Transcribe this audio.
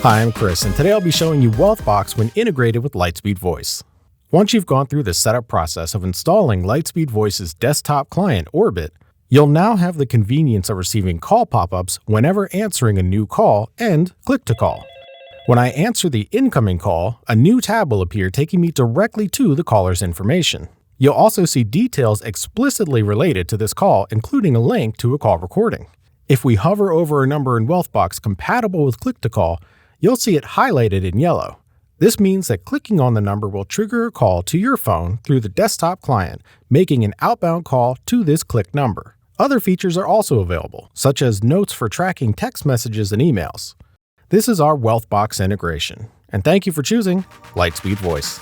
Hi, I'm Chris, and today I'll be showing you Wealthbox when integrated with Lightspeed Voice. Once you've gone through the setup process of installing Lightspeed Voice's desktop client, Orbit, you'll now have the convenience of receiving call pop-ups whenever answering a new call and click to call. When I answer the incoming call, a new tab will appear taking me directly to the caller's information. You'll also see details explicitly related to this call, including a link to a call recording. If we hover over a number in Wealthbox compatible with click to call, you'll see it highlighted in yellow. This means that clicking on the number will trigger a call to your phone through the desktop client, making an outbound call to this click number. Other features are also available, such as notes for tracking text messages and emails. This is our Wealthbox integration, and thank you for choosing Lightspeed Voice.